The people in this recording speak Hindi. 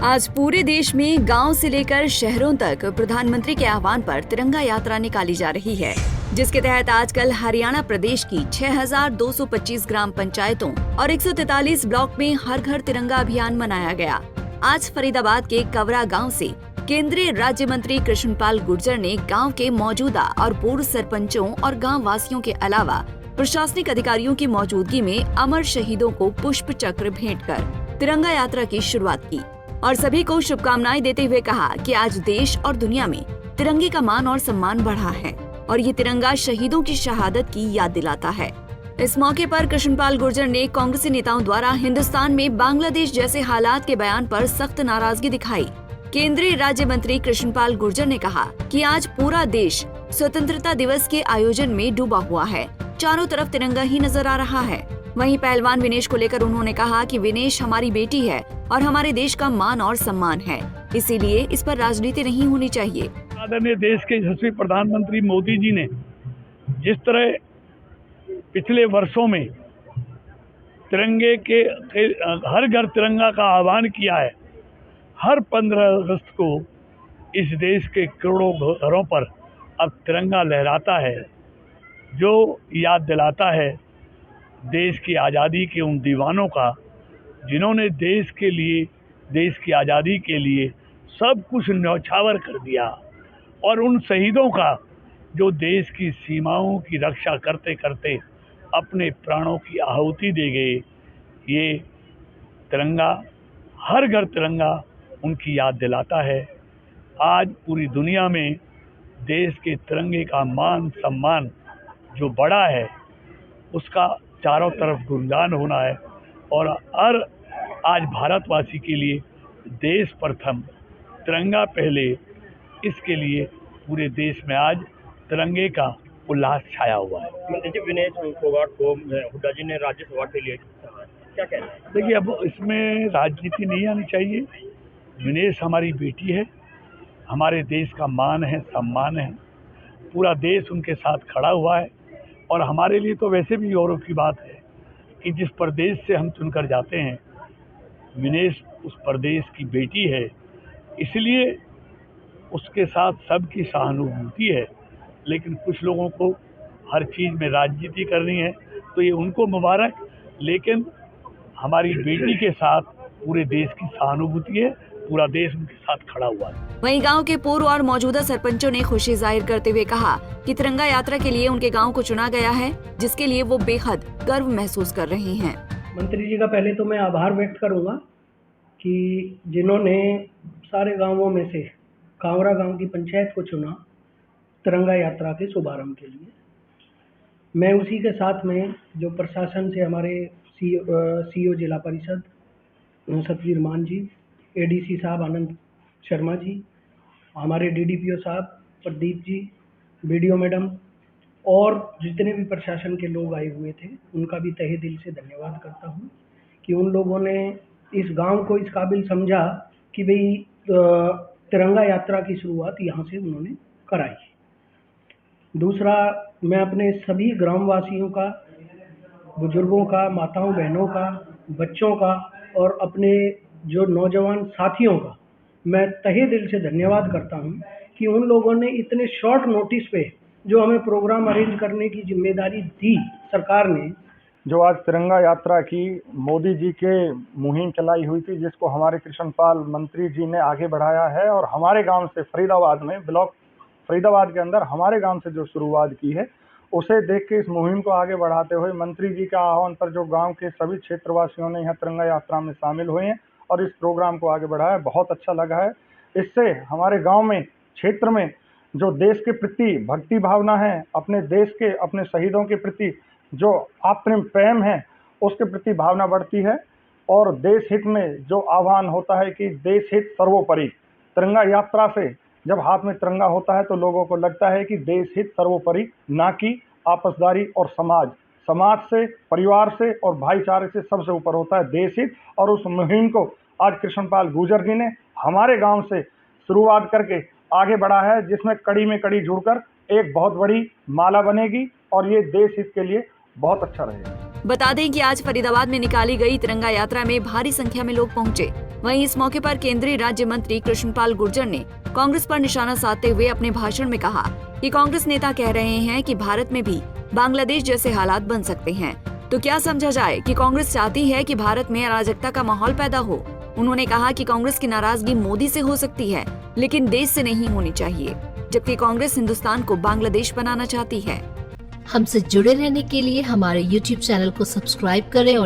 आज पूरे देश में गांव से लेकर शहरों तक प्रधानमंत्री के आह्वान पर तिरंगा यात्रा निकाली जा रही है, जिसके तहत आजकल हरियाणा प्रदेश की 6,225 ग्राम पंचायतों और 143 ब्लॉक में हर घर तिरंगा अभियान मनाया गया। आज फरीदाबाद के कवरा गांव से केंद्रीय राज्य मंत्री कृष्णपाल गुर्जर ने गांव के मौजूदा और पूर्व सरपंचों और गांव वासियों के अलावा प्रशासनिक अधिकारियों की मौजूदगी में अमर शहीदों को पुष्प चक्र भेंट कर तिरंगा यात्रा की शुरुआत की और सभी को शुभकामनाएं देते हुए कहा कि आज देश और दुनिया में तिरंगे का मान और सम्मान बढ़ा है और ये तिरंगा शहीदों की शहादत की याद दिलाता है। इस मौके पर कृष्णपाल गुर्जर ने कांग्रेसी नेताओं द्वारा हिंदुस्तान में बांग्लादेश जैसे हालात के बयान पर सख्त नाराजगी दिखाई। केंद्रीय राज्य मंत्री कृष्णपाल गुर्जर ने कहा कि आज पूरा देश स्वतंत्रता दिवस के आयोजन में डूबा हुआ है, चारों तरफ तिरंगा ही नजर आ रहा है। वहीं पहलवान विनेश को लेकर उन्होंने कहा कि विनेश हमारी बेटी है और हमारे देश का मान और सम्मान है, इसीलिए इस पर राजनीति नहीं होनी चाहिए। आदरणीय देश के यशस्वी प्रधानमंत्री मोदी जी ने जिस तरह पिछले वर्षों में तिरंगे के हर घर तिरंगा का आह्वान किया है, हर 15 अगस्त को इस देश के करोड़ों घरों पर अब तिरंगा लहराता है, जो याद दिलाता है देश की आज़ादी के उन दीवानों का जिन्होंने देश के लिए, देश की आज़ादी के लिए सब कुछ न्यौछावर कर दिया, और उन शहीदों का जो देश की सीमाओं की रक्षा करते करते अपने प्राणों की आहुति दे गए। ये तिरंगा, हर घर तिरंगा उनकी याद दिलाता है। आज पूरी दुनिया में देश के तिरंगे का मान सम्मान जो बड़ा है, उसका चारों तरफ गुणगान होना है और हर आज भारतवासी के लिए देश प्रथम, तिरंगा पहले, इसके लिए पूरे देश में आज तिरंगे का उल्लास छाया हुआ है। विनेश फोगाट को हुड्डा जी ने राज्यसभा के लिए क्या कहना है? देखिए, अब इसमें राजनीति नहीं आनी चाहिए। विनेश हमारी बेटी है, हमारे देश का मान है, सम्मान है, पूरा देश उनके साथ खड़ा हुआ है और हमारे लिए तो वैसे भी गौरव की बात है कि जिस प्रदेश से हम चुनकर जाते हैं, विनेश उस प्रदेश की बेटी है, इसलिए उसके साथ सबकी सहानुभूति है। लेकिन कुछ लोगों को हर चीज़ में राजनीति करनी है, तो ये उनको मुबारक, लेकिन हमारी बेटी के साथ पूरे देश की सहानुभूति है, पूरा देश उनके साथ खड़ा हुआ है। वहीं गांव के पूर्व और मौजूदा सरपंचों ने खुशी जाहिर करते हुए कहा कि तिरंगा यात्रा के लिए उनके गांव को चुना गया है, जिसके लिए वो बेहद गर्व महसूस कर रहे हैं। मंत्री जी का पहले तो मैं आभार व्यक्त करूंगा कि जिन्होंने सारे गांवों में से कांवरा गांव की पंचायत को चुना तिरंगा यात्रा के शुभारंभ के लिए। मैं उसी के साथ में जो प्रशासन से हमारे सीओ जिला परिषद सतवीर मान जी, एडीसी साहब आनंद शर्मा जी, हमारे डीडीपीओ साहब प्रदीप जी, बीडीओ मैडम और जितने भी प्रशासन के लोग आए हुए थे, उनका भी तहे दिल से धन्यवाद करता हूं कि उन लोगों ने इस गांव को इस काबिल समझा कि भाई तिरंगा यात्रा की शुरुआत यहां से उन्होंने कराई। दूसरा, मैं अपने सभी ग्रामवासियों का, बुजुर्गों का, माताओं बहनों का, बच्चों का और अपने जो नौजवान साथियों का मैं तहे दिल से धन्यवाद करता हूं कि उन लोगों ने इतने शॉर्ट नोटिस पे जो हमें प्रोग्राम अरेंज करने की जिम्मेदारी दी सरकार ने, जो आज तिरंगा यात्रा की मोदी जी के मुहिम चलाई हुई थी, जिसको हमारे कृष्णपाल मंत्री जी ने आगे बढ़ाया है और हमारे गांव से फरीदाबाद में, ब्लॉक फरीदाबाद के अंदर हमारे गांव से जो शुरुआत की है, उसे देख के इस मुहिम को आगे बढ़ाते हुए मंत्री जी के आह्वान पर जो गांव के सभी क्षेत्रवासियों ने यहाँ तिरंगा यात्रा में शामिल हुए हैं और इस प्रोग्राम को आगे बढ़ाया, बहुत अच्छा लगा है। इससे हमारे गांव में, क्षेत्र में जो देश के प्रति भक्ति भावना है, अपने देश के, अपने शहीदों के प्रति जो आप्रेम प्रेम है, उसके प्रति भावना बढ़ती है और देश हित में जो आह्वान होता है कि देश हित सर्वोपरि। तिरंगा यात्रा से जब हाथ में तिरंगा होता है तो लोगों को लगता है कि देश हित सर्वोपरि, ना कि आपसदारी और समाज से, परिवार से और भाईचारे से सबसे ऊपर होता है देश हित। और उस मुहिम को आज कृष्णपाल गुर्जर जी ने हमारे गांव से शुरुआत करके आगे बढ़ा है, जिसमें कड़ी में कड़ी जुड़कर एक बहुत बड़ी माला बनेगी और ये देश हित के लिए बहुत अच्छा रहेगा। बता दें कि आज फरीदाबाद में निकाली गई तिरंगा यात्रा में भारी संख्या में लोग पहुंचे। वहीं इस मौके पर केंद्रीय राज्य मंत्री कृष्णपाल गुर्जर ने कांग्रेस पर निशाना साधते हुए अपने भाषण में कहा कि कांग्रेस नेता कह रहे हैं कि भारत में भी बांग्लादेश जैसे हालात बन सकते हैं, तो क्या समझा जाए कि कांग्रेस चाहती है कि भारत में अराजकता का माहौल पैदा हो। उन्होंने कहा कि कांग्रेस की नाराजगी मोदी से हो सकती है, लेकिन देश से नहीं होनी चाहिए, जबकि कांग्रेस हिंदुस्तान को बांग्लादेश बनाना चाहती है। हमसे जुड़े रहने के लिए हमारे YouTube चैनल को सब्सक्राइब करें और